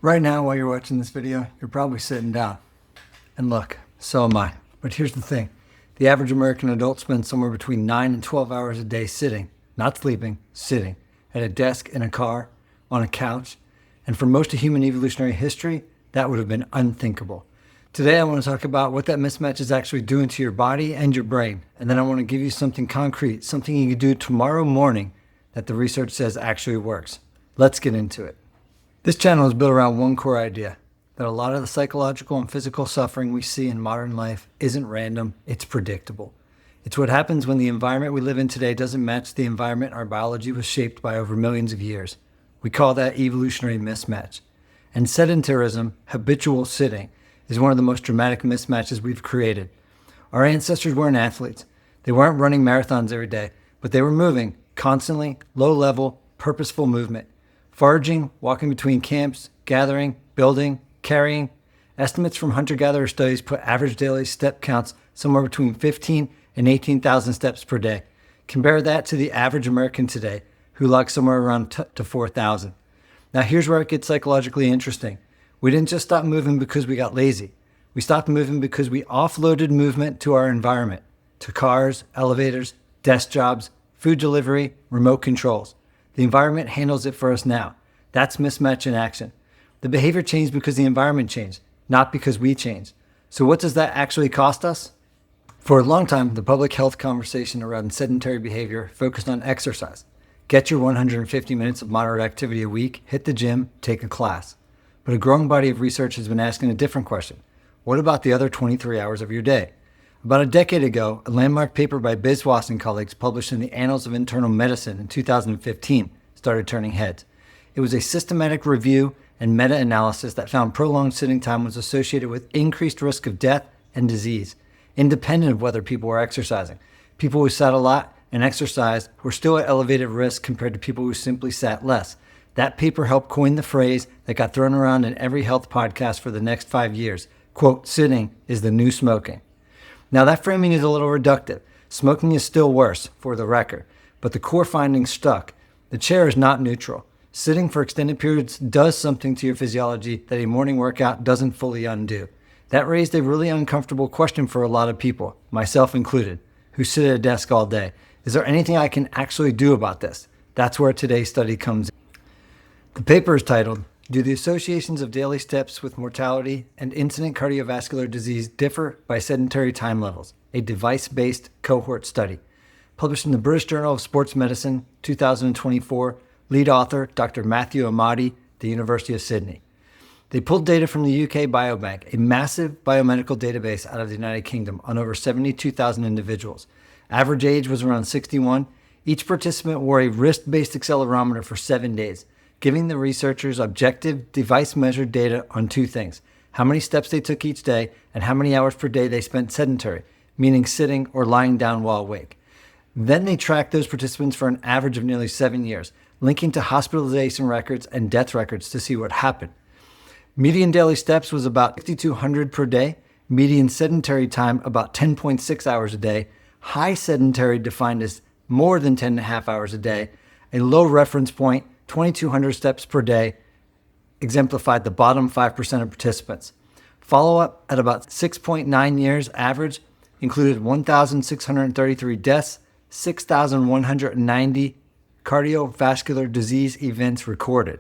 Right now, while you're watching this video, you're probably sitting down. And look, so am I. But here's the thing. The average American adult spends somewhere between 9 and 12 hours a day sitting, not sleeping, sitting, at a desk, in a car, on a couch. And for most of human evolutionary history, that would have been unthinkable. Today, I want to talk about what that mismatch is actually doing to your body and your brain. And then I want to give you something concrete, something you can do tomorrow morning that the research says actually works. Let's get into it. This channel is built around one core idea, that a lot of the psychological and physical suffering we see in modern life isn't random, it's predictable. It's what happens when the environment we live in today doesn't match the environment our biology was shaped by over millions of years. We call that evolutionary mismatch. And sedentarism, habitual sitting, is one of the most dramatic mismatches we've created. Our ancestors weren't athletes. They weren't running marathons every day, but they were moving constantly, low-level, purposeful movement. Foraging, walking between camps, gathering, building, carrying. Estimates from hunter-gatherer studies put average daily step counts somewhere between 15 and 18,000 steps per day. Compare that to the average American today, who logs somewhere around to 4,000. Now here's where it gets psychologically interesting. We didn't just stop moving because we got lazy. We stopped moving because we offloaded movement to our environment, to cars, elevators, desk jobs, food delivery, remote controls. The environment handles it for us now. That's mismatch in action. The behavior changed because the environment changed, not because we changed. So what does that actually cost us? For a long time, the public health conversation around sedentary behavior focused on exercise. Get your 150 minutes of moderate activity a week, hit the gym, take a class. But a growing body of research has been asking a different question. What about the other 23 hours of your day? About a decade ago, a landmark paper by Biswas and colleagues published in the Annals of Internal Medicine in 2015 started turning heads. It was a systematic review and meta-analysis that found prolonged sitting time was associated with increased risk of death and disease, independent of whether people were exercising. People who sat a lot and exercised were still at elevated risk compared to people who simply sat less. That paper helped coin the phrase that got thrown around in every health podcast for the next 5 years. Quote, sitting is the new smoking. Now that framing is a little reductive. Smoking is still worse, for the record, but the core findings stuck. The chair is not neutral. Sitting for extended periods does something to your physiology that a morning workout doesn't fully undo. That raised a really uncomfortable question for a lot of people, myself included, who sit at a desk all day. Is there anything I can actually do about this? That's where today's study comes in. The paper is titled, Do the Associations of Daily Steps with Mortality and Incident Cardiovascular Disease Differ by Sedentary Time Levels? A device-based cohort study. Published in the British Journal of Sports Medicine, 2024, lead author, Dr. Matthew Amati, the University of Sydney. They pulled data from the UK Biobank, a massive biomedical database out of the United Kingdom on over 72,000 individuals. Average age was around 61. Each participant wore a wrist-based accelerometer for 7 days, giving the researchers objective, device-measured data on two things: how many steps they took each day and how many hours per day they spent sedentary, meaning sitting or lying down while awake. Then they tracked those participants for an average of nearly 7 years, linking to hospitalization records and death records to see what happened. Median daily steps was about 6,200 per day, median sedentary time about 10.6 hours a day, high sedentary defined as more than 10.5 hours a day, a low reference point, 2,200 steps per day, exemplified the bottom 5% of participants. Follow-up at about 6.9 years average included 1,633 deaths, 6,190 cardiovascular disease events recorded.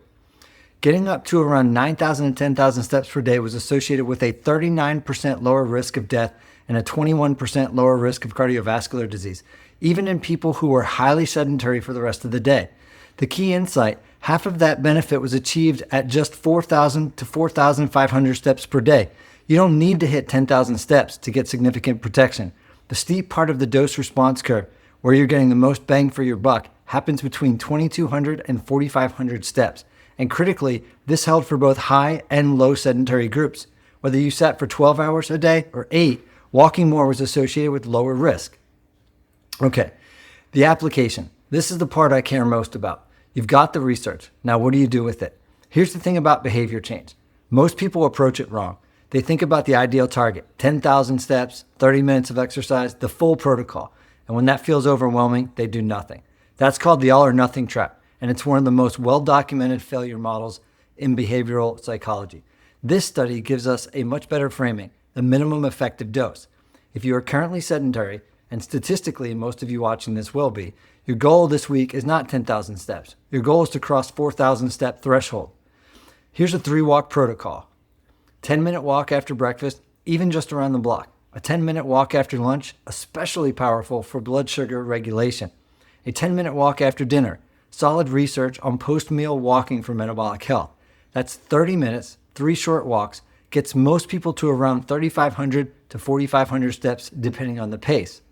Getting up to around 9,000 and 10,000 steps per day was associated with a 39% lower risk of death and a 21% lower risk of cardiovascular disease, even in people who were highly sedentary for the rest of the day. The key insight, half of that benefit was achieved at just 4,000 to 4,500 steps per day. You don't need to hit 10,000 steps to get significant protection. The steep part of the dose response curve, where you're getting the most bang for your buck, happens between 2,200 and 4,500 steps. And critically, this held for both high and low sedentary groups. Whether you sat for 12 hours a day or 8, walking more was associated with lower risk. Okay, the application. This is the part I care most about. You've got the research. Now what do you do with it? Here's the thing about behavior change. Most people approach it wrong. They think about the ideal target, 10,000 steps, 30 minutes of exercise, the full protocol. And when that feels overwhelming, they do nothing. That's called the all or nothing trap. And it's one of the most well-documented failure models in behavioral psychology. This study gives us a much better framing, the minimum effective dose. If you are currently sedentary, and statistically most of you watching this will be, your goal this week is not 10,000 steps. Your goal is to cross 4,000 step threshold. Here's a 3-walk protocol. 10-minute walk after breakfast, even just around the block. A 10-minute walk after lunch, especially powerful for blood sugar regulation. A 10-minute walk after dinner. Solid research on post-meal walking for metabolic health. That's 30 minutes, 3 short walks, gets most people to around 3,500 to 4,500 steps depending on the pace.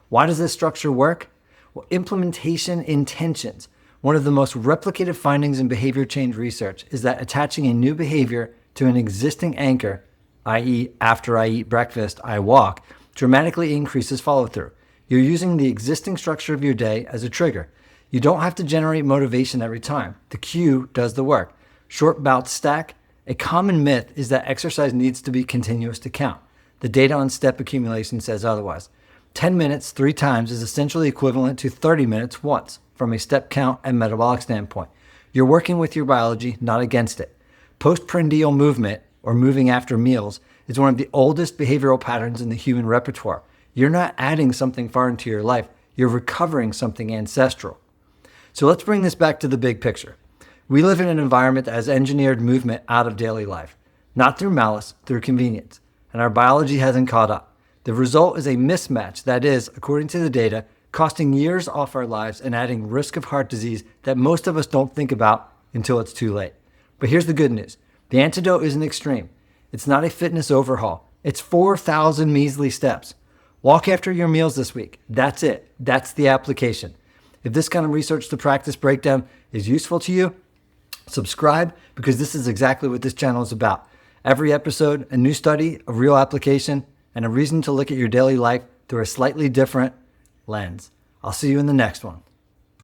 Why does this structure work? Well, implementation intentions. One of the most replicated findings in behavior change research is that attaching a new behavior to an existing anchor, i.e. after I eat breakfast, I walk, dramatically increases follow-through. You're using the existing structure of your day as a trigger. You don't have to generate motivation every time. The cue does the work. Short bouts stack. A common myth is that exercise needs to be continuous to count. The data on step accumulation says otherwise. 10 minutes 3 times is essentially equivalent to 30 minutes once from a step count and metabolic standpoint. You're working with your biology, not against it. Postprandial movement, or moving after meals, is one of the oldest behavioral patterns in the human repertoire. You're not adding something foreign to your life. You're recovering something ancestral. So let's bring this back to the big picture. We live in an environment that has engineered movement out of daily life, not through malice, through convenience, and our biology hasn't caught up. The result is a mismatch that is, according to the data, costing years off our lives and adding risk of heart disease that most of us don't think about until it's too late. But here's the good news. The antidote isn't extreme. It's not a fitness overhaul. It's 4,000 measly steps. Walk after your meals this week. That's it. That's the application. If this kind of research to practice breakdown is useful to you, subscribe, because this is exactly what this channel is about. Every episode, a new study, a real application, and a reason to look at your daily life through a slightly different lens. I'll see you in the next one.